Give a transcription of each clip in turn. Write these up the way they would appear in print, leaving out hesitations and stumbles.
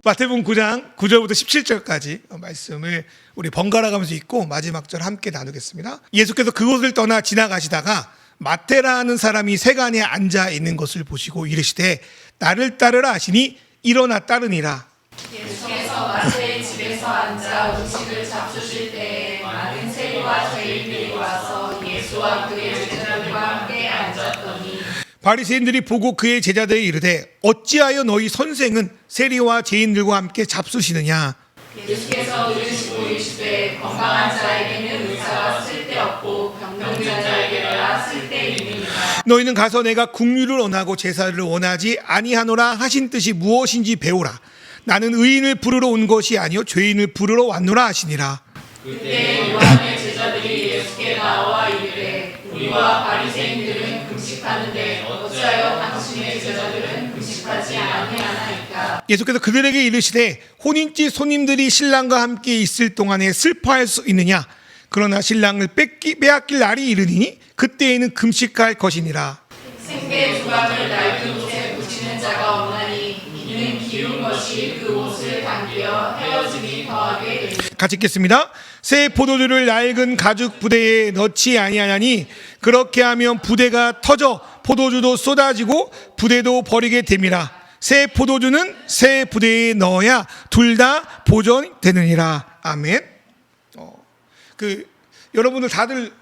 마태복음 9장 9절부터 17절까지 말씀을 우리 번갈아 가면서 읽고 마지막 절 함께 나누겠습니다. 예수께서 그곳을 떠나 지나가시다가 마태라는 사람이 세간에 앉아 있는 것을 보시고 이르시되 나를 따르라 하시니 일어나 따르니라. 예수께서 마태의 집에서 앉아 음식을 잡수실 때에 많은 세리와 죄인들이 와서 예수와 그의 제자들과 함께 앉았더니 바리새인들이 보고 그의 제자들에게 이르되 어찌하여 너희 선생은 세리와 죄인들과 함께 잡수시느냐. 예수께서 이르시고 이르시되 건강한 자에게는 의사가 쓸데없고 병든 자에게라 쓸데있느니라. 너희는 가서 내가 국류를 원하고 제사를 원하지 아니하노라 하신 뜻이 무엇인지 배우라. 나는 의인을 부르러 온 것이 아니요 죄인을 부르러 왔노라 하시니라. 그때 요한의 제자들이 예수께 나와 이르되 우리와 바리새인들은 금식하는데 어찌하여 당신의 제자들은 금식하지 아니하나이까. 예수께서 그들에게 이르시되 혼인집 손님들이 신랑과 함께 있을 동안에 슬퍼할 수 있느냐. 그러나 신랑을 빼앗길 날이 이르니 그때에는 금식할 것이니라. 생계 주각을 낡은 옷에 붙이는 자가 없나니 이는 기운 것이 그 옷을 당겨 헤어짐이 더하게 되니. 같이 읽겠습니다. 새 포도주를 낡은 가죽 부대에 넣지 아니하나니 그렇게 하면 부대가 터져 포도주도 쏟아지고 부대도 버리게 됨이라. 새 포도주는 새 부대에 넣어야 둘 다 보존되느니라. 아멘. 여러분들 다들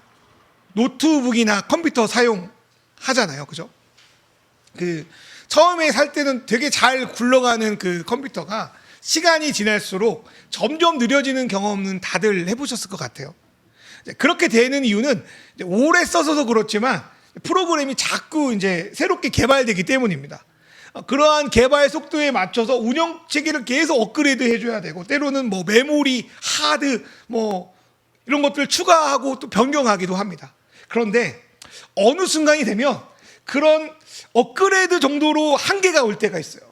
노트북이나 컴퓨터 사용하잖아요, 그죠? 처음에 살 때는 되게 잘 굴러가는 그 컴퓨터가 시간이 지날수록 점점 느려지는 경험은 다들 해보셨을 것 같아요. 그렇게 되는 이유는 오래 써서 그렇지만 프로그램이 자꾸 이제 새롭게 개발되기 때문입니다. 그러한 개발 속도에 맞춰서 운영 체계를 계속 업그레이드 해줘야 되고, 때로는 뭐 메모리, 하드, 뭐 이런 것들을 추가하고 또 변경하기도 합니다. 그런데 어느 순간이 되면 그런 업그레이드 정도로 한계가 올 때가 있어요.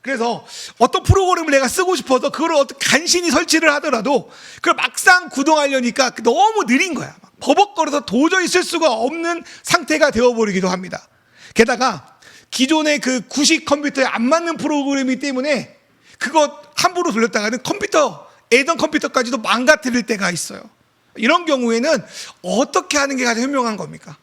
그래서 어떤 프로그램을 내가 쓰고 싶어서 그걸 어떻게 간신히 설치를 하더라도 그걸 막상 구동하려니까 너무 느린 거야. 버벅거려서 도저히 쓸 수가 없는 상태가 되어버리기도 합니다. 게다가 기존의 그 구식 컴퓨터에 안 맞는 프로그램이기 때문에 그거 함부로 돌렸다가는 애던 컴퓨터까지도 망가뜨릴 때가 있어요. 이런 경우에는 어떻게 하는 게 가장 현명한 겁니까?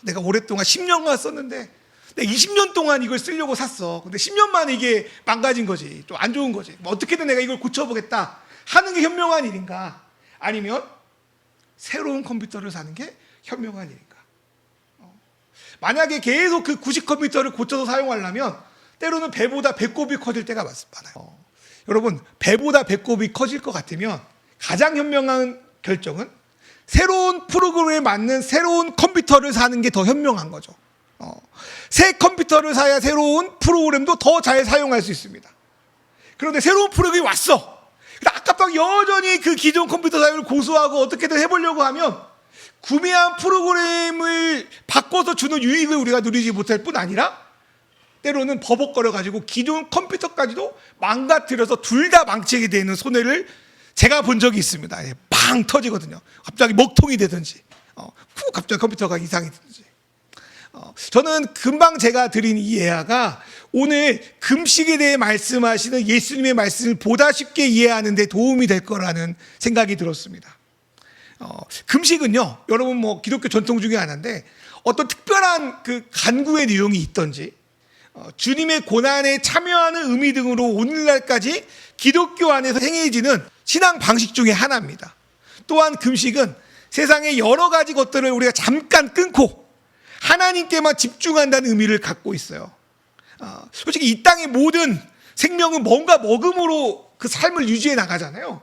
내가 오랫동안 10년간 썼는데 내가 20년 동안 이걸 쓰려고 샀어. 근데 10년 만에 이게 망가진 거지. 좀 안 좋은 거지. 어떻게든 내가 이걸 고쳐보겠다 하는 게 현명한 일인가? 아니면 새로운 컴퓨터를 사는 게 현명한 일인가? 만약에 계속 그 구식 컴퓨터를 고쳐서 사용하려면 때로는 배보다 배꼽이 커질 때가 많아요. 여러분, 배보다 배꼽이 커질 것 같으면 가장 현명한 결정은 새로운 프로그램에 맞는 새로운 컴퓨터를 사는 게 더 현명한 거죠. 새 컴퓨터를 사야 새로운 프로그램도 더 잘 사용할 수 있습니다. 그런데 새로운 프로그램이 왔어. 근데 아깝다고 여전히 그 기존 컴퓨터 사용을 고수하고 어떻게든 해보려고 하면 구매한 프로그램을 바꿔서 주는 유익을 우리가 누리지 못할 뿐 아니라 때로는 버벅거려가지고 기존 컴퓨터까지도 망가뜨려서 둘 다 망치게 되는 손해를 제가 본 적이 있습니다. 팡 터지거든요. 갑자기 먹통이 되든지, 갑자기 컴퓨터가 이상이 되든지. 저는 금방 제가 드린 이 예화가 오늘 금식에 대해 말씀하시는 예수님의 말씀을 보다 쉽게 이해하는 데 도움이 될 거라는 생각이 들었습니다. 금식은요, 여러분 뭐 기독교 전통 중에 하나인데 어떤 특별한 그 간구의 내용이 있던지 주님의 고난에 참여하는 의미 등으로 오늘날까지 기독교 안에서 행해지는 신앙 방식 중에 하나입니다. 또한 금식은 세상의 여러 가지 것들을 우리가 잠깐 끊고 하나님께만 집중한다는 의미를 갖고 있어요. 솔직히 이 땅의 모든 생명은 뭔가 먹음으로 그 삶을 유지해 나가잖아요.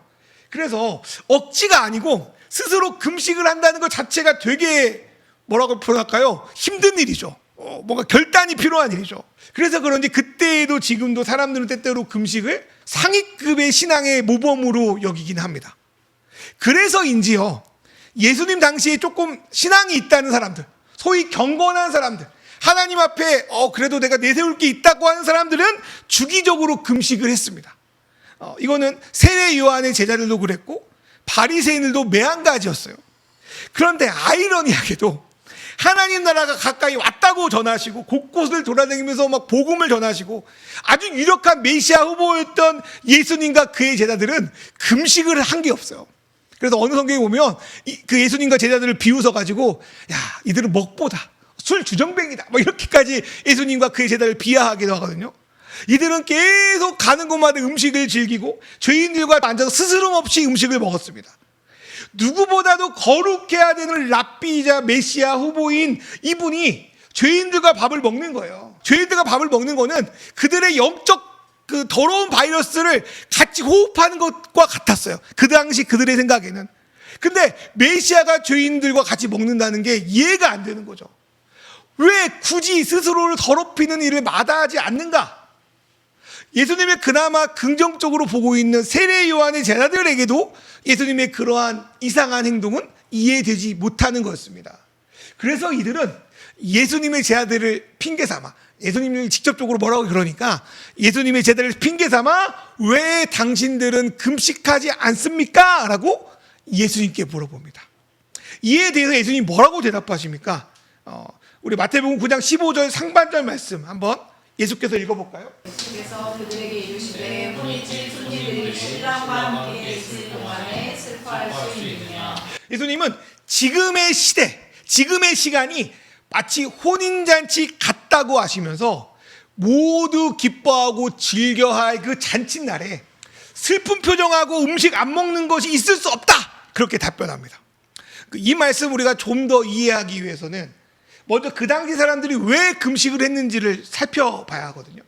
그래서 억지가 아니고 스스로 금식을 한다는 것 자체가 되게 뭐라고 표현할까요? 힘든 일이죠. 뭔가 결단이 필요한 일이죠. 그래서 그런지 그때에도 지금도 사람들은 때때로 금식을 상위급의 신앙의 모범으로 여기긴 합니다. 그래서인지요, 예수님 당시에 조금 신앙이 있다는 사람들, 소위 경건한 사람들, 하나님 앞에 그래도 내가 내세울 게 있다고 하는 사람들은 주기적으로 금식을 했습니다. 이거는 세례 요한의 제자들도 그랬고 바리새인들도 매한가지였어요. 그런데 아이러니하게도 하나님 나라가 가까이 왔다고 전하시고 곳곳을 돌아다니면서 막 복음을 전하시고 아주 유력한 메시아 후보였던 예수님과 그의 제자들은 금식을 한 게 없어요. 그래서 어느 성경에 보면 그 예수님과 제자들을 비웃어 가지고 야 이들은 먹보다 술 주정뱅이다 뭐 이렇게까지 예수님과 그의 제자를 비하하기도 하거든요. 이들은 계속 가는 곳마다 음식을 즐기고 죄인들과 앉아서 스스럼 없이 음식을 먹었습니다. 누구보다도 거룩해야 되는 랍비이자 메시아 후보인 이분이 죄인들과 밥을 먹는 거예요. 죄인들과 밥을 먹는 거는 그들의 영적 그 더러운 바이러스를 같이 호흡하는 것과 같았어요. 그 당시 그들의 생각에는. 근데 메시아가 죄인들과 같이 먹는다는 게 이해가 안 되는 거죠. 왜 굳이 스스로를 더럽히는 일을 마다하지 않는가? 예수님이 그나마 긍정적으로 보고 있는 세례 요한의 제자들에게도 예수님의 그러한 이상한 행동은 이해되지 못하는 것입니다. 그래서 이들은 예수님의 제자들을 핑계 삼아, 예수님이 직접적으로 뭐라고 그러니까 예수님의 제자들을 핑계 삼아 왜 당신들은 금식하지 않습니까? 라고 예수님께 물어봅니다. 이에 대해서 예수님이 뭐라고 대답하십니까? 우리 마태복음 9장 15절 상반절 말씀 한번 예수께서 읽어볼까요? 예수께서 그들에게 이르시되 혼인집 손님들이 신랑과 함께 있을 동안에 슬퍼할 수 있느냐. 예수님은 지금의 시대, 지금의 시간이 마치 혼인잔치 같다고 하시면서 모두 기뻐하고 즐겨할 그 잔칫날에 슬픈 표정하고 음식 안 먹는 것이 있을 수 없다, 그렇게 답변합니다. 이 말씀 우리가 좀 더 이해하기 위해서는 먼저 그 당시 사람들이 왜 금식을 했는지를 살펴봐야 하거든요.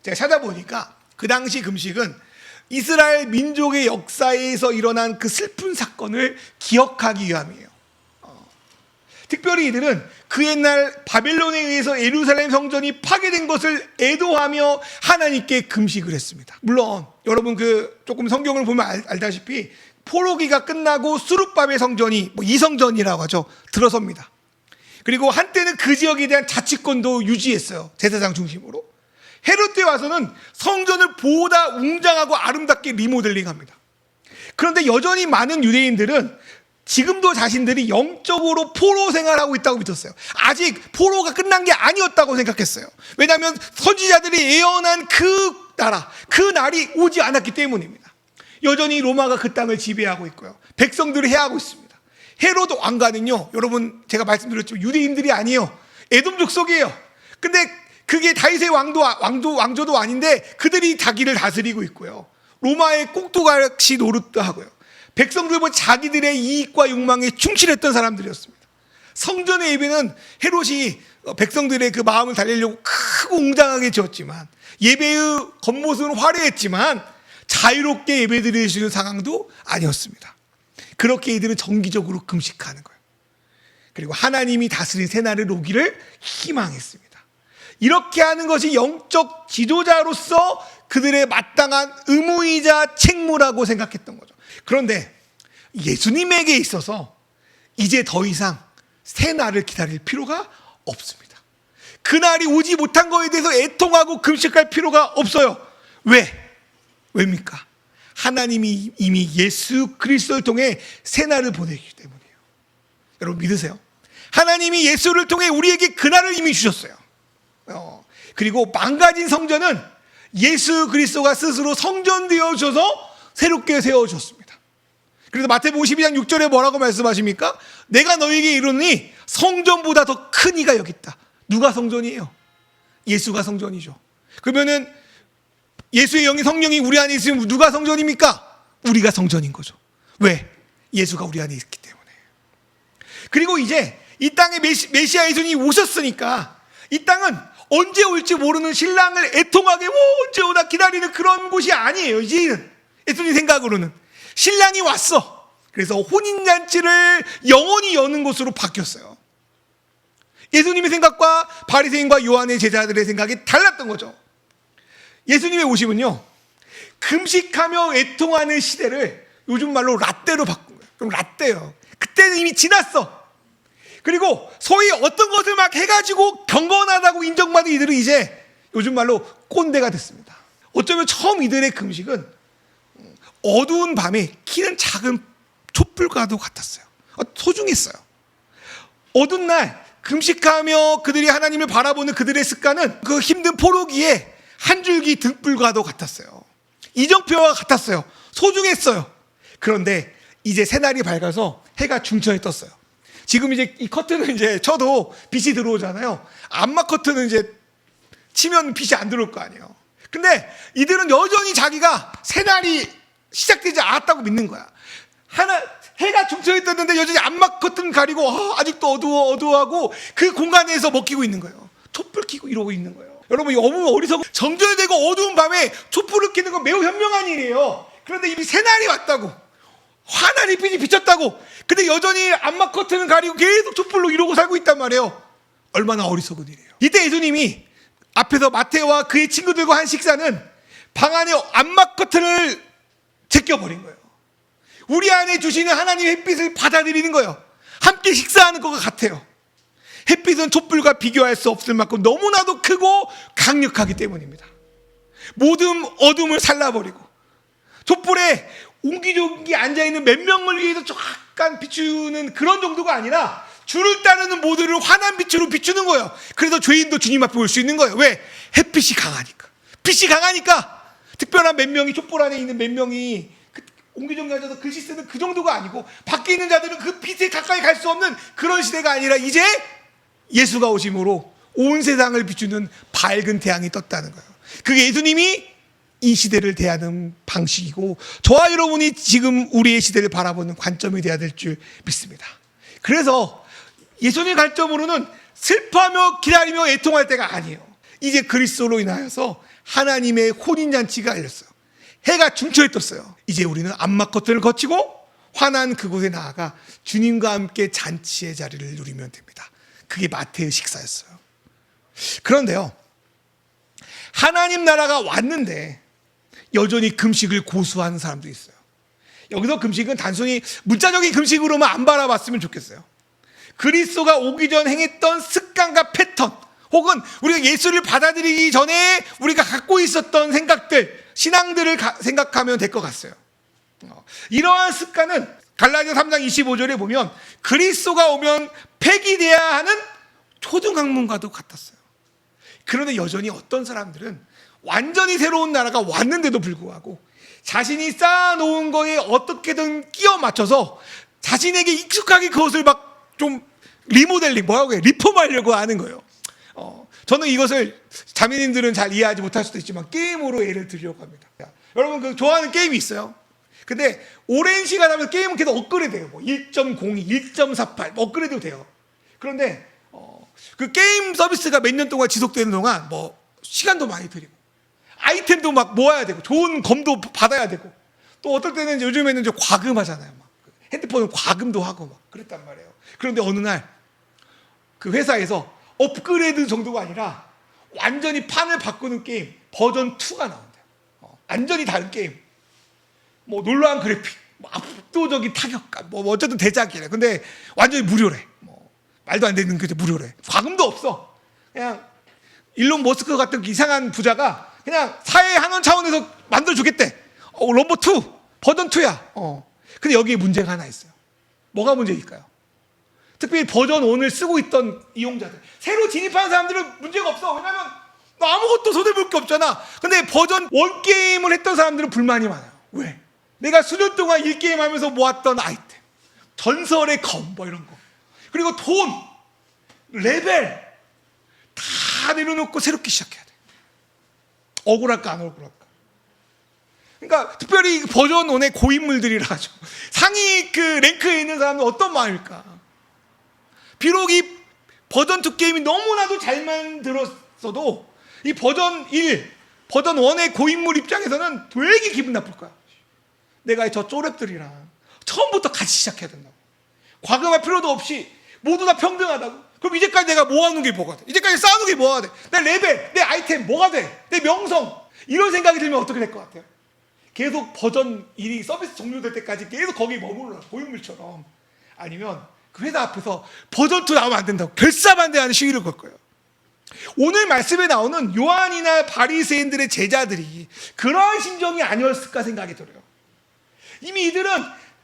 제가 찾아보니까 그 당시 금식은 이스라엘 민족의 역사에서 일어난 그 슬픈 사건을 기억하기 위함이에요. 특별히 이들은 그 옛날 바벨론에 의해서 예루살렘 성전이 파괴된 것을 애도하며 하나님께 금식을 했습니다. 물론 여러분 그 조금 성경을 보면 알다시피 포로기가 끝나고 수룹바벨 성전이 이성전이라고 하죠, 들어섭니다. 그리고 한때는 그 지역에 대한 자치권도 유지했어요. 제사장 중심으로. 헤롯 때 와서는 성전을 보다 웅장하고 아름답게 리모델링합니다. 그런데 여전히 많은 유대인들은 지금도 자신들이 영적으로 포로 생활하고 있다고 믿었어요. 아직 포로가 끝난 게 아니었다고 생각했어요. 왜냐하면 선지자들이 예언한 그 나라, 그 날이 오지 않았기 때문입니다. 여전히 로마가 그 땅을 지배하고 있고요. 백성들을 해하고 있습니다. 헤롯 왕가는요, 여러분 제가 말씀드렸지만 유대인들이 아니에요. 에돔 족속이에요. 근데 그게 다윗의 왕조도 아닌데 그들이 자기를 다스리고 있고요. 로마의 꼭두각시 노릇도 하고요. 백성들은 자기들의 이익과 욕망에 충실했던 사람들이었습니다. 성전의 예배는 헤롯이 백성들의 그 마음을 달래려고 크고 웅장하게 지었지만, 예배의 겉모습은 화려했지만 자유롭게 예배드릴 수 있는 상황도 아니었습니다. 그렇게 이들은 정기적으로 금식하는 거예요. 그리고 하나님이 다스린 새날을 오기를 희망했습니다. 이렇게 하는 것이 영적 지도자로서 그들의 마땅한 의무이자 책무라고 생각했던 거죠. 그런데 예수님에게 있어서 이제 더 이상 새날을 기다릴 필요가 없습니다. 그날이 오지 못한 것에 대해서 애통하고 금식할 필요가 없어요. 왜입니까? 하나님이 이미 예수 그리스도를 통해 새날을 보내기 때문이에요. 여러분 믿으세요? 하나님이 예수를 통해 우리에게 그날을 이미 주셨어요. 그리고 망가진 성전은 예수 그리스도가 스스로 성전되어 주셔서 새롭게 세워주셨습니다. 그래서 마태복음 12장 6절에 뭐라고 말씀하십니까? 내가 너에게 이르노니 성전보다 더 큰 이가 여기 있다. 누가 성전이에요? 예수가 성전이죠. 그러면은 예수의 영이, 성령이 우리 안에 있으면 누가 성전입니까? 우리가 성전인 거죠. 왜? 예수가 우리 안에 있기 때문에. 그리고 이제 이 땅에 메시아 예수님이 오셨으니까 이 땅은 언제 올지 모르는 신랑을 애통하게 언제 오나 기다리는 그런 곳이 아니에요. 이제는 예수님 생각으로는 신랑이 왔어. 그래서 혼인잔치를 영원히 여는 곳으로 바뀌었어요. 예수님의 생각과 바리새인과 요한의 제자들의 생각이 달랐던 거죠. 예수님의 오심은요, 금식하며 애통하는 시대를 요즘 말로 라떼로 바꾼 거예요. 그럼 라떼요. 그때는 이미 지났어. 그리고 소위 어떤 것을 막 해가지고 경건하다고 인정받은 이들은 이제 요즘 말로 꼰대가 됐습니다. 어쩌면 처음 이들의 금식은 어두운 밤에 키는 작은 촛불과도 같았어요. 소중했어요. 어두운 날 금식하며 그들이 하나님을 바라보는 그들의 습관은 그 힘든 포로기에 한 줄기 등불과도 같았어요. 이정표와 같았어요. 소중했어요. 그런데 이제 새날이 밝아서 해가 중천에 떴어요. 지금 이제 이 커튼은 이제 쳐도 빛이 들어오잖아요. 암막 커튼은 이제 치면 빛이 안 들어올 거 아니에요. 근데 이들은 여전히 자기가 새날이 시작되지 않았다고 믿는 거야. 해가 중천에 떴는데 여전히 암막 커튼 가리고 아직도 어두워하고 그 공간에서 먹히고 있는 거예요. 촛불 켜고 이러고 있는 거예요. 여러분, 너무 어리석은, 정전되고 어두운 밤에 촛불을 켜는 건 매우 현명한 일이에요. 그런데 이미 새날이 왔다고, 환한 햇빛이 비쳤다고, 근데 여전히 암막 커튼을 가리고 계속 촛불로 이러고 살고 있단 말이에요. 얼마나 어리석은 일이에요. 이때 예수님이 앞에서 마태와 그의 친구들과 한 식사는 방 안에 암막 커튼을 제껴버린 거예요. 우리 안에 주시는 하나님의 햇빛을 받아들이는 거예요. 함께 식사하는 것과 같아요. 햇빛은 촛불과 비교할 수 없을 만큼 너무나도 크고 강력하기 때문입니다. 모든 어둠을 살라버리고 촛불에 옹기종기 앉아있는 몇 명을 위해서 약간 비추는 그런 정도가 아니라 주를 따르는 모두를 환한 빛으로 비추는 거예요. 그래서 죄인도 주님 앞에 올 수 있는 거예요. 왜? 햇빛이 강하니까. 빛이 강하니까. 특별한 몇 명이, 촛불 안에 있는 몇 명이 옹기종기 앉아서 글씨 쓰는 그 정도가 아니고, 밖에 있는 자들은 그 빛에 가까이 갈 수 없는 그런 시대가 아니라 이제 예수가 오심으로 온 세상을 비추는 밝은 태양이 떴다는 거예요. 그게 예수님이 이 시대를 대하는 방식이고, 저와 여러분이 지금 우리의 시대를 바라보는 관점이 되어야 될 줄 믿습니다. 그래서 예수님 관점으로는 슬퍼하며 기다리며 애통할 때가 아니에요. 이제 그리스도로 인하여서 하나님의 혼인잔치가 열렸어요. 해가 중천에 떴어요. 이제 우리는 암막 커튼을 거치고 환한 그곳에 나아가 주님과 함께 잔치의 자리를 누리면 됩니다. 그게 마태의 식사였어요. 그런데요, 하나님 나라가 왔는데 여전히 금식을 고수하는 사람도 있어요. 여기서 금식은 단순히 문자적인 금식으로만 안 바라봤으면 좋겠어요. 그리스도가 오기 전 행했던 습관과 패턴, 혹은 우리가 예수를 받아들이기 전에 우리가 갖고 있었던 생각들, 신앙들을 생각하면 될 것 같아요. 이러한 습관은 갈라디아 3장 25절에 보면 그리스도가 오면 폐기돼야 하는 초등학문과도 같았어요. 그런데 여전히 어떤 사람들은 완전히 새로운 나라가 왔는데도 불구하고 자신이 쌓아놓은 거에 어떻게든 끼워 맞춰서 자신에게 익숙하게 그것을 막 좀 리모델링, 뭐라고 해요? 리폼하려고 하는 거예요. 저는 이것을 자매님들은 잘 이해하지 못할 수도 있지만 게임으로 예를 들려고 합니다. 여러분, 그 좋아하는 게임이 있어요. 근데 오랜 시간 하면 게임은 계속 업그레이드 돼요. 뭐 1.02, 1.48 업그레이드 돼요. 그런데 그 게임 서비스가 몇 년 동안 지속되는 동안 뭐 시간도 많이 들이고 아이템도 막 모아야 되고 좋은 검도 받아야 되고, 또 어떨 때는 요즘에는 이제 과금하잖아요. 막 핸드폰은 과금도 하고 막 그랬단 말이에요. 그런데 어느 날 그 회사에서 업그레이드 정도가 아니라 완전히 판을 바꾸는 게임 버전 2가 나온대요. 완전히 다른 게임, 뭐 놀라운 그래픽, 뭐 압도적인 타격감, 뭐 어쨌든 대작이래. 근데 완전히 무료래. 뭐 말도 안 되는 게 무료래. 과금도 없어. 그냥 일론 머스크 같은 이상한 부자가 그냥 사회 환원 차원에서 만들어주겠대. 넘버 2 버전 2야. 근데 여기에 문제가 하나 있어요. 뭐가 문제일까요? 특별히 버전 1을 쓰고 있던 이용자들, 새로 진입하는 사람들은 문제가 없어. 왜냐면 너 아무것도 손해볼 게 없잖아. 근데 버전 1 게임을 했던 사람들은 불만이 많아요. 왜? 내가 수년 동안 1게임 하면서 모았던 아이템, 전설의 검, 뭐 이런 거, 그리고 돈, 레벨 다 내려놓고 새롭게 시작해야 돼. 억울할까 안 억울할까? 그러니까 특별히 버전 1의 고인물들이라 하죠. 상위 그 랭크에 있는 사람은 어떤 마음일까? 비록 이 버전 2 게임이 너무나도 잘 만들었어도 이 버전 1, 버전 1의 고인물 입장에서는 되게 기분 나쁠 거야. 내가 저 쪼랩들이랑 처음부터 같이 시작해야 된다고. 과금할 필요도 없이 모두 다 평등하다고. 그럼 이제까지 내가 모아놓은 게 뭐가 돼? 이제까지 쌓아놓은 게 뭐가 돼? 내 레벨, 내 아이템 뭐가 돼? 내 명성. 이런 생각이 들면 어떻게 될 것 같아요? 계속 버전 1이 서비스 종료될 때까지 계속 거기 머물러, 고인물처럼. 아니면 그 회사 앞에서 버전 2 나오면 안 된다고 결사반대하는 시위를 걸 거예요. 오늘 말씀에 나오는 요한이나 바리새인들의 제자들이 그러한 심정이 아니었을까 생각이 들어요. 이미 이들은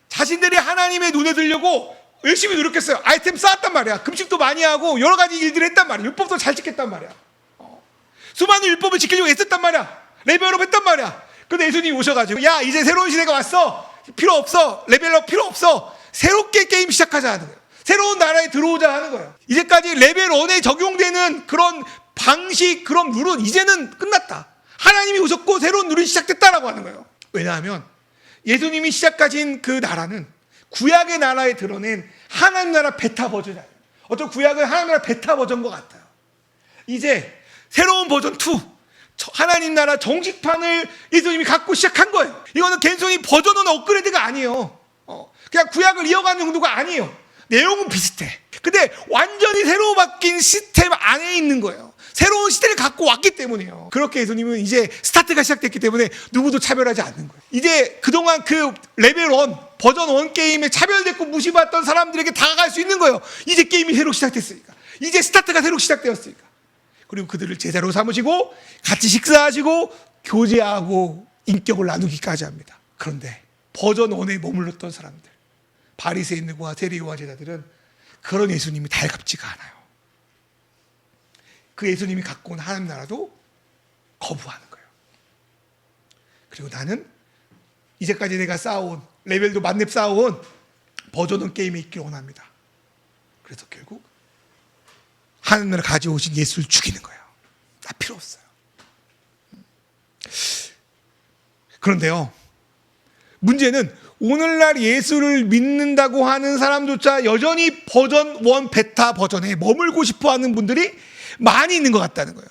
자신들이 하나님의 눈에 들려고 열심히 노력했어요. 아이템 쌓았단 말이야. 금식도 많이 하고 여러 가지 일들을 했단 말이야. 율법도 잘 지켰단 말이야. 수많은 율법을 지키려고 애썼단 말이야. 레벨업 했단 말이야. 근데 예수님이 오셔가지고 야 이제 새로운 시대가 왔어. 필요 없어. 레벨업 필요 없어. 새롭게 게임 시작하자 하는 거예요. 새로운 나라에 들어오자 하는 거예요. 이제까지 레벨 1에 적용되는 그런 방식, 그런 룰은 이제는 끝났다. 하나님이 오셨고 새로운 룰이 시작됐다라고 하는 거예요. 왜냐하면 예수님이 시작하신 그 나라는 구약의 나라에 드러낸 하나님 나라 베타 버전이 아니에요. 어떤 구약은 하나님 나라 베타 버전 것 같아요. 이제 새로운 버전 2, 하나님 나라 정식판을 예수님이 갖고 시작한 거예요. 이거는 갠성이 버전은 업그레이드가 아니에요. 그냥 구약을 이어가는 정도가 아니에요. 내용은 비슷해. 근데 완전히 새로 바뀐 시스템 안에 있는 거예요. 새로운 시대를 갖고 왔기 때문이에요. 그렇게 예수님은 이제 스타트가 시작됐기 때문에 누구도 차별하지 않는 거예요. 이제 그동안 그 레벨 1, 버전 1 게임에 차별됐고 무시받던 사람들에게 다가갈 수 있는 거예요. 이제 게임이 새로 시작됐으니까. 이제 스타트가 새로 시작되었으니까. 그리고 그들을 제자로 삼으시고 같이 식사하시고 교제하고 인격을 나누기까지 합니다. 그런데 버전 1에 머물렀던 사람들, 바리새인들과 세리와 제자들은 그런 예수님이 달갑지가 않아요. 그 예수님이 갖고 온 하나님 나라도 거부하는 거예요. 그리고 나는 이제까지 내가 쌓아온 레벨도 만렙 쌓아온 버전은 게임에 있길 원합니다. 그래서 결국 하나님 나라 가져오신 예수를 죽이는 거예요. 나 필요 없어요. 그런데요, 문제는 오늘날 예수를 믿는다고 하는 사람조차 여전히 버전 1 베타 버전에 머물고 싶어하는 분들이 많이 있는 것 같다는 거예요.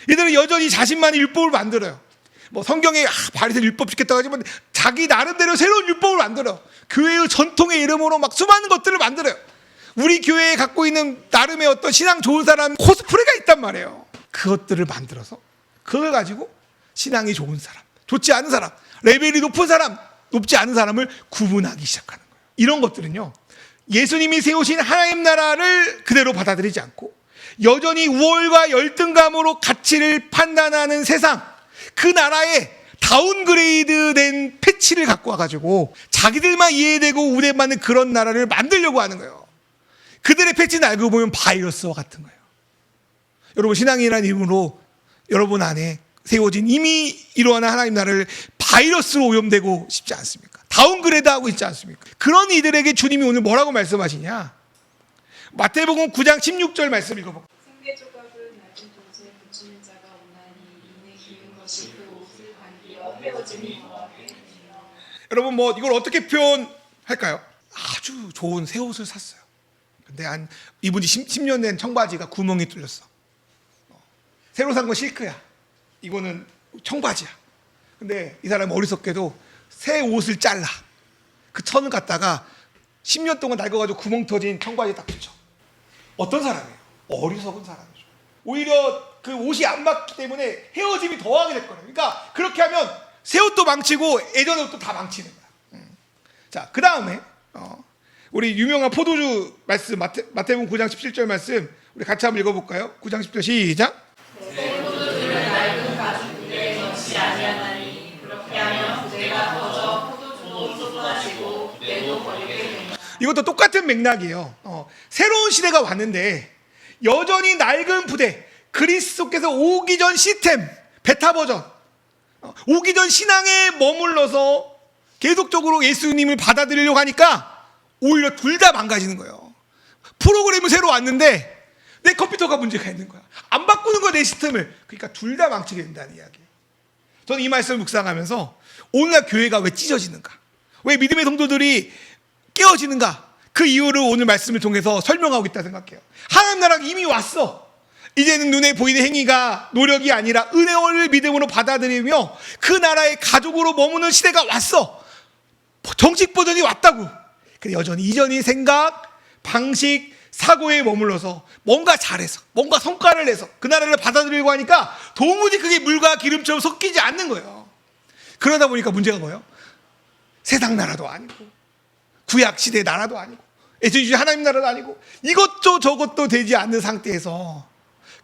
이들은 여전히 자신만의 율법을 만들어요. 뭐 성경에 바리새인 율법 지켰다고 하지만 자기 나름대로 새로운 율법을 만들어요. 교회의 전통의 이름으로 막 수많은 것들을 만들어요. 우리 교회에 갖고 있는 나름의 어떤 신앙 좋은 사람 코스프레가 있단 말이에요. 그것들을 만들어서 그걸 가지고 신앙이 좋은 사람, 좋지 않은 사람, 레벨이 높은 사람, 높지 않은 사람을 구분하기 시작하는 거예요. 이런 것들은요, 예수님이 세우신 하나님 나라를 그대로 받아들이지 않고 여전히 우월과 열등감으로 가치를 판단하는 세상, 그 나라에 다운그레이드된 패치를 갖고 와가지고 자기들만 이해되고 우대받는 그런 나라를 만들려고 하는 거예요. 그들의 패치는 알고 보면 바이러스와 같은 거예요. 여러분, 신앙이라는 이름으로 여러분 안에 세워진 이미 이러한 하나님 나라를 바이러스로 오염되고 싶지 않습니까? 다운그레이드하고 있지 않습니까? 그런 이들에게 주님이 오늘 뭐라고 말씀하시냐? 마태복음 9장 16절 말씀 읽어볼게요. 생계 조각을 낡은 돌에 붙이는 자가 오나니 이내 기운 것이 그 옷을 반기어 헤어짐이 더하게 되니라. 여러분, 뭐 이걸 어떻게 표현할까요? 아주 좋은 새 옷을 샀어요. 근데 한 입은 지 10년 된 청바지가 구멍이 뚫렸어. 새로 산 건 실크야. 이거는 청바지야. 근데 이 사람은 어리석게도 새 옷을 잘라. 그 천을 갖다가 10년 동안 낡아가지고 구멍 터진 청바지에 딱 붙여. 어떤 사람이에요? 어리석은 사람이죠. 오히려 그 옷이 안 맞기 때문에 헤어짐이 더하게 될 거예요. 그러니까 그렇게 하면 새 옷도 망치고 예전의 옷도 다 망치는 거야. 자, 그 다음에 우리 유명한 포도주 말씀, 마태복음 9장 17절 말씀 우리 같이 한번 읽어볼까요? 9장 10절 시작. 새 포도주를 낡은 가죽에 넣지 아니하나니 그렇게 하면 부대가 터져 포도주도 쏟아지고 때도 버리게 되니라. 이것도 똑같은 맥락이에요. 새로운 시대가 왔는데 여전히 낡은 부대, 그리스도께서 오기 전 시스템, 베타 버전, 오기 전 신앙에 머물러서 계속적으로 예수님을 받아들이려고 하니까 오히려 둘 다 망가지는 거예요. 프로그램은 새로 왔는데 내 컴퓨터가 문제가 있는 거야. 안 바꾸는 거야, 내 시스템을. 그러니까 둘 다 망치게 된다는 이야기. 저는 이 말씀을 묵상하면서 오늘날 교회가 왜 찢어지는가, 왜 믿음의 성도들이 깨어지는가, 그 이유를 오늘 말씀을 통해서 설명하고 있다 생각해요. 하나님 나라가 이미 왔어. 이제는 눈에 보이는 행위가 노력이 아니라 은혜를 믿음으로 받아들이며 그 나라의 가족으로 머무는 시대가 왔어. 정식 버전이 왔다고. 근데 여전히 이전의 생각, 방식, 사고에 머물러서 뭔가 잘해서, 뭔가 성과를 내서 그 나라를 받아들이려고 하니까 도무지 그게 물과 기름처럼 섞이지 않는 거예요. 그러다 보니까 문제가 뭐예요? 세상 나라도 아니고 구약 시대 나라도 아니고 예수님 하나님 나라도 아니고 이것도 저것도 되지 않는 상태에서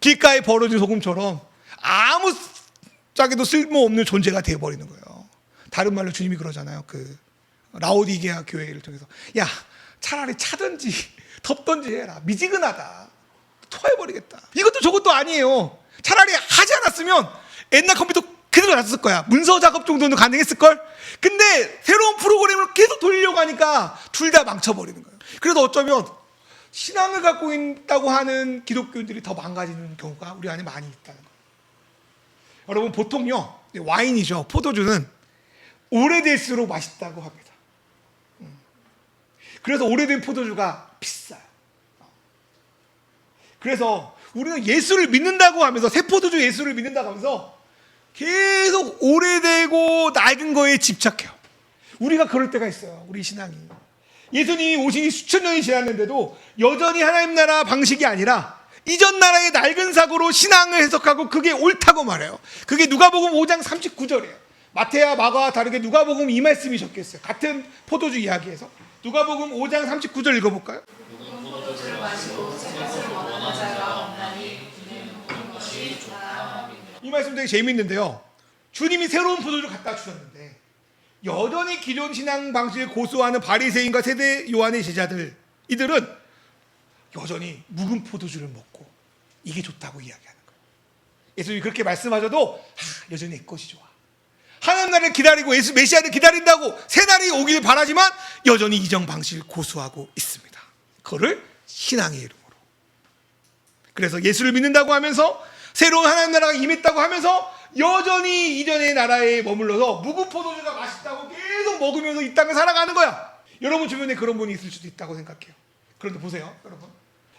길가에 버려진 소금처럼 아무 짝에도 쓸모없는 존재가 되어버리는 거예요. 다른 말로 주님이 그러잖아요. 그 라오디게아 교회를 통해서 야, 차라리 차든지 덮든지 해라. 미지근하다. 토해버리겠다. 이것도 저것도 아니에요. 차라리 하지 않았으면 옛날 컴퓨터 그대로 놨을 거야. 문서 작업 정도는 가능했을걸? 근데 새로운 프로그램을 계속 돌리려고 하니까 둘 다 망쳐버리는 거예요. 그래서 어쩌면 신앙을 갖고 있다고 하는 기독교인들이 더 망가지는 경우가 우리 안에 많이 있다는 거예요. 여러분, 보통요, 와인이죠. 포도주는 오래될수록 맛있다고 합니다. 그래서 오래된 포도주가 비싸요. 그래서 우리는 예수를 믿는다고 하면서, 새 포도주 예수를 믿는다고 하면서 계속 오래되고 낡은 거에 집착해요. 우리가 그럴 때가 있어요. 우리 신앙이. 예수님이 오시기 수천 년이 지났는데도 여전히 하나님 나라 방식이 아니라 이전 나라의 낡은 사고로 신앙을 해석하고 그게 옳다고 말해요. 그게 누가복음 5장 39절이에요. 마태와 마가와 다르게 누가복음 이 말씀이 적혀있어요. 같은 포도주 이야기에서. 누가복음 5장 39절 읽어볼까요? 포도주를 마시고 새 것을 원하는 자가 없나니 이는 모든 것이 좋다. 이 말씀 되게 재미있는데요. 주님이 새로운 포도주를 갖다 주셨는데 여전히 기존 신앙 방식을 고수하는 바리새인과 세대 요한의 제자들, 이들은 여전히 묵은 포도주를 먹고 이게 좋다고 이야기하는 거예요. 예수님이 그렇게 말씀하셔도 여전히 내 것이 좋아. 하나님 나라를 기다리고 예수 메시아를 기다린다고 새 날이 오길 바라지만 여전히 이전 방식을 고수하고 있습니다. 그거를 신앙의 이름으로. 그래서 예수를 믿는다고 하면서 새로운 하나님 나라가 임했다고 하면서 여전히 이전의 나라에 머물러서 묵은 포도주가 맛있다고 계속 먹으면서 이 땅을 살아가는 거야. 여러분 주변에 그런 분이 있을 수도 있다고 생각해요. 그런데 보세요, 여러분.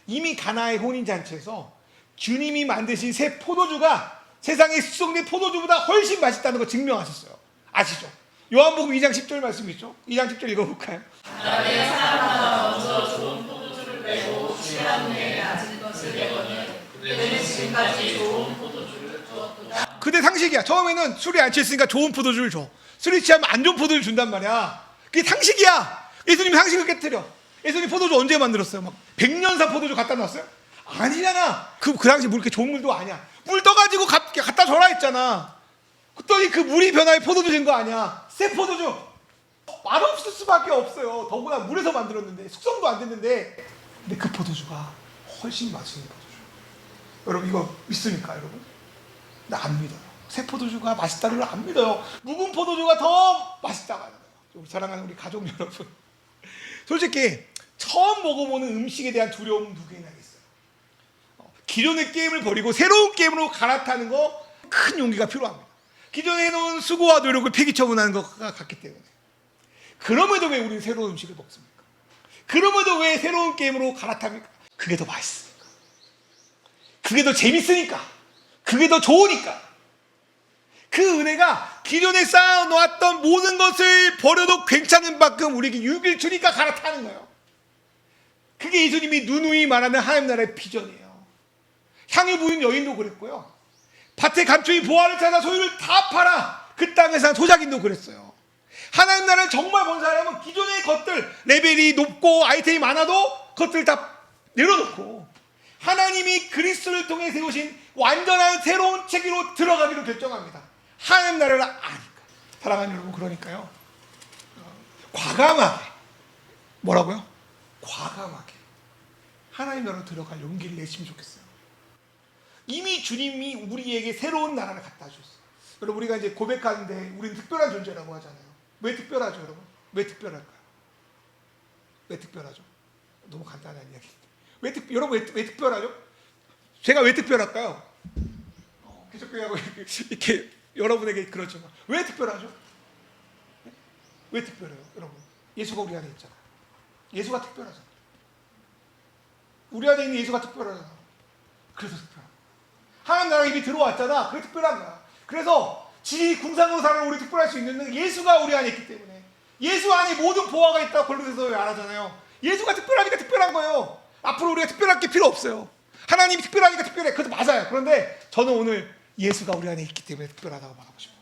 이미 가나의 혼인잔치에서 주님이 만드신 새 포도주가 세상에 수송된 포도주보다 훨씬 맛있다는 거 증명하셨어요. 아시죠? 요한복음 2장 10절 말씀 있죠? 2장 10절 읽어볼까요? 나의 사랑하다 먼저 좋은 포도주를 빼고 취한 후에 낮은 것을 내거늘 그들은 지금까지 좋은 포도주를 주었도다. 그대 상식이야. 처음에는 술이 안 취했으니까 좋은 포도주를 줘. 술이 취하면 안 좋은 포도주를 준단 말이야. 그게 상식이야. 예수님이 상식을 깨뜨려. 예수님 포도주 언제 만들었어요? 막 100년산 포도주 갖다 놨어요? 아니잖아. 그 당시 물 이렇게 좋은 물도 아니야. 물 떠가지고 갖다 줘라 했잖아. 그랬더니 그 물이 변화해 포도주 된 거 아니야. 새 포도주. 맛없을 수밖에 없어요. 더구나 물에서 만들었는데 숙성도 안 됐는데. 근데 그 포도주가 훨씬 맛있는 포도주. 여러분 이거 믿습니까, 여러분? 나 안 믿어요. 새 포도주가 맛있다는 걸 안 믿어요. 묵은 포도주가 더 맛있다고 하는 거예요. 우리 사랑하는 우리 가족 여러분, 솔직히 처음 먹어보는 음식에 대한 두려움 누구에나 있어요. 기존의 게임을 버리고 새로운 게임으로 갈아타는 거 큰 용기가 필요합니다. 기존에 해놓은 수고와 노력을 폐기처분하는 것과 같기 때문에. 그럼에도 왜 우리는 새로운 음식을 먹습니까? 그럼에도 왜 새로운 게임으로 갈아탑니까? 그게 더 맛있으니까. 그게 더 재밌으니까. 그게 더 좋으니까. 그 은혜가 기존에 쌓아놓았던 모든 것을 버려도 괜찮은 만큼 우리에게 유익을 주니까 갈아타는 거예요. 그게 예수님이 누누이 말하는 하나님 나라의 비전이에요. 향유 부인 여인도 그랬고요. 밭에 감추인 보화를 찾아 소유를 다 팔아 그 땅에 산 소작인도 그랬어요. 하나님 나라를 정말 본 사람은 기존의 것들, 레벨이 높고 아이템이 많아도 그것들 다 내려놓고 하나님이 그리스도를 통해 세우신 완전한 새로운 체계로 들어가기로 결정합니다. 하나님 나라를 아니까. 사랑하는 여러분, 그러니까요, 과감하게, 뭐라고요? 과감하게 하나님 나라로 들어갈 용기를 내시면 좋겠어요. 이미 주님이 우리에게 새로운 나라를 갖다 주셨어요. 여러분, 우리가 이제 고백하는데 우리는 특별한 존재라고 하잖아요. 왜 특별하죠, 여러분? 왜 특별할까요? 왜 특별하죠? 너무 간단한 이야기인데. 여러분 왜 특별하죠? 제가 왜 특별할까요? 기적교회하고 이렇게 여러분에게 그렇지만 왜 특별하죠? 네? 왜 특별해요, 여러분? 예수가 우리 안에 있잖아요. 예수가 특별하잖아요. 우리 안에 있는 예수가 특별하잖아. 그래서 특별한 거야. 하나님 나라가 이미 들어왔잖아. 그게 특별한 거야. 그래서 지궁상으로 사는 우리 특별할 수 있는 건 예수가 우리 안에 있기 때문에. 예수 안에 모든 보화가 있다고 골로새서 말하잖아요. 예수가 특별하니까 특별한 거예요. 앞으로 우리가 특별할 게 필요 없어요. 하나님이 특별하니까 특별해. 그것도 맞아요. 그런데 저는 오늘 예수가 우리 안에 있기 때문에 특별하다고 말하고 싶어요.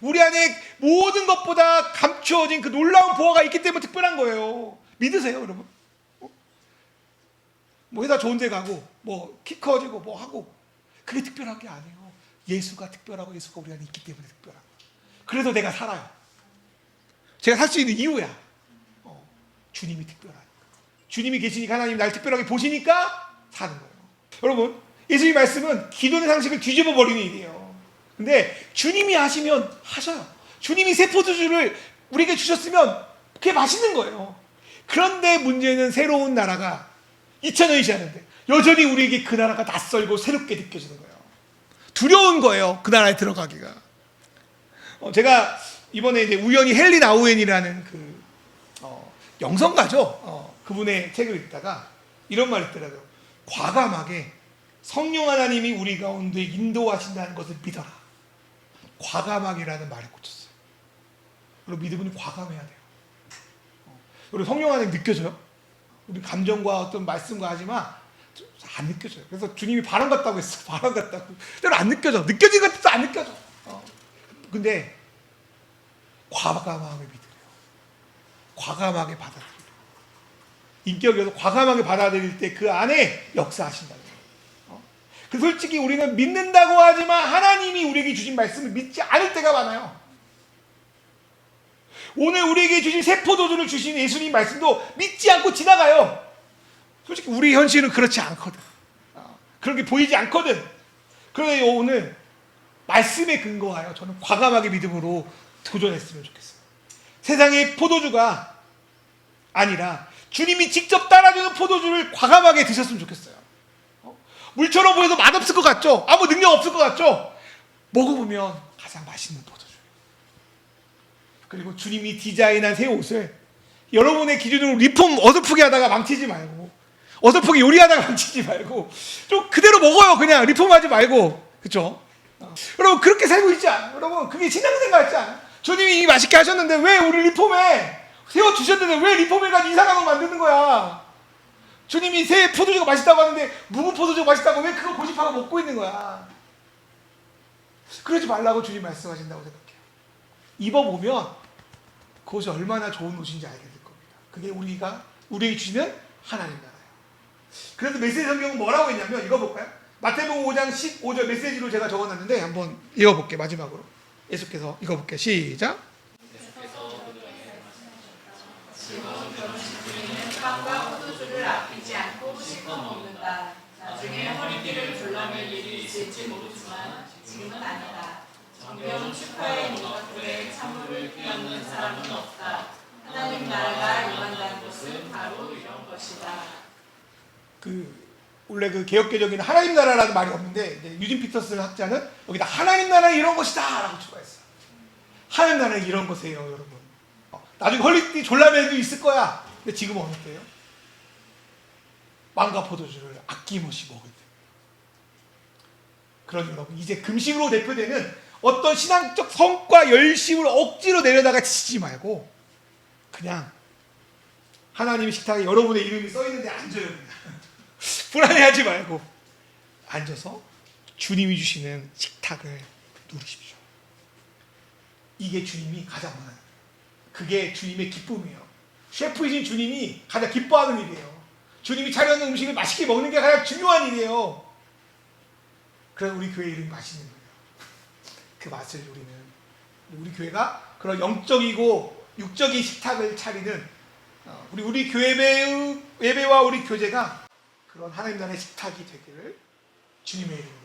우리 안에 모든 것보다 감추어진 그 놀라운 보화가 있기 때문에 특별한 거예요. 믿으세요, 여러분? 뭐 회사 좋은 데 가고 뭐 키 커지고 뭐 하고 그게 특별한 게 아니에요. 예수가 특별하고 예수가 우리 안에 있기 때문에 특별한 거예요. 그래서 내가 살아요. 제가 살 수 있는 이유야. 주님이 특별하니까. 주님이 계시니까 하나님 날 특별하게 보시니까 사는 거예요. 여러분, 예수님 말씀은 기존의 상식을 뒤집어 버리는 일이에요. 근데 주님이 하시면 하셔요. 주님이 새 포도주를 우리에게 주셨으면 그게 맛있는 거예요. 그런데 문제는 새로운 나라가 2000년이 지났는데 여전히 우리에게 그 나라가 낯설고 새롭게 느껴지는 거예요. 두려운 거예요. 그 나라에 들어가기가. 제가 이번에 이제 우연히 헨리 나우엔이라는 그 영성가죠. 그분의 책을 읽다가 이런 말이 있더라고요. 과감하게 성령 하나님이 우리 가운데 인도하신다는 것을 믿어라. 과감하게라는 말에 꽂혔어요. 여러분, 믿음은 과감해야 돼요. 우리 성령 하나님 느껴져요? 우리 감정과 어떤 말씀과 하지만 안 느껴져요. 그래서 주님이 바람 같다고 했어. 바람 같다고. 때로 안 느껴져. 느껴진 것도 안 느껴져. 근데 과감하게 믿으래요. 과감하게 받아들여요. 인격에서 과감하게 받아들일 때 그 안에 역사하신다는 거예요. 그 솔직히 우리는 믿는다고 하지만 하나님이 우리에게 주신 말씀을 믿지 않을 때가 많아요. 오늘 우리에게 주신 새 포도주를 주신 예수님 말씀도 믿지 않고 지나가요. 솔직히 우리 현실은 그렇지 않거든. 그렇게 보이지 않거든. 그런데 오늘 말씀에 근거하여 저는 과감하게 믿음으로 도전했으면 좋겠어요. 세상의 포도주가 아니라 주님이 직접 따라주는 포도주를 과감하게 드셨으면 좋겠어요. 물처럼 보여서 맛없을 것 같죠? 아무 능력 없을 것 같죠? 먹어보면 가장 맛있는 포도주. 그리고 주님이 디자인한 새 옷을 여러분의 기준으로 리폼 어설프게 하다가 망치지 말고, 어설프게 요리하다가 망치지 말고 좀 그대로 먹어요. 그냥 리폼하지 말고. 그렇죠? 여러분, 그렇게 살고 있지 않아요? 여러분, 그게 신앙생활 같지 않아요? 주님이 이미 맛있게 하셨는데 왜 우리 리폼해? 세워주셨는데 왜 리폼해가지고 이상한 거 만드는 거야? 주님이 새 포도주가 맛있다고 하는데 묵은 포도주가 맛있다고 왜 그걸 고집하고 먹고 있는 거야? 그러지 말라고 주님 말씀하신다고 생각해요. 입어보면 그것이 얼마나 좋은 옷인지 알게 될 겁니다. 그게 우리에게 주시는 하나님 나라예요. 그래서 메시지 성경은 뭐라고 했냐면, 읽어볼까요? 마태복음 5장 15절 메시지로 제가 적어놨는데 한번 읽어볼게요. 마지막으로 예수께서 읽어볼게요. 시작. 빵과 포도주를 아끼지 않고 실컷 먹는다. 나중에 허리띠를 졸라맬 일이 있을지 모르지만 지금은 아니다. 정령 축하의 모닥불에 찬물을 끼얹는 사람은 없다. 하나님 나라가 임한다는 것은 바로 이런 것이다. 원래 그 개혁개정에는 하나님 나라라는 말이 없는데 이제 유진 피터스 학자는 여기다 하나님 나라는 이런 것이다 라고 추가했어요. 하나님 나라는 이런 것이에요, 여러분. 나중에 허리띠 졸라매도 있을 거야. 근데 지금은 어느 때예요? 빵과 포도주를 아낌없이 먹을 때. 그러니 여러분, 이제 금식으로 대표되는 어떤 신앙적 성과 열심을 억지로 내려다가 지치지 말고 그냥 하나님의 식탁에 여러분의 이름이 써있는데 앉아요. 불안해하지 말고 앉아서 주님이 주시는 식탁을 누리십시오. 이게 주님이 가장 원하는, 그게 주님의 기쁨이에요. 셰프이신 주님이 가장 기뻐하는 일이에요. 주님이 차려놓은 음식을 맛있게 먹는 게 가장 중요한 일이에요. 그래서 우리 교회 이름이 맛있는 거예요. 그 맛을 누리는, 우리 교회가 그런 영적이고 육적인 식탁을 차리는 우리 교회 예배와 우리 교제가 그런 하나님 나라의 식탁이 되기를 주님의 이름으로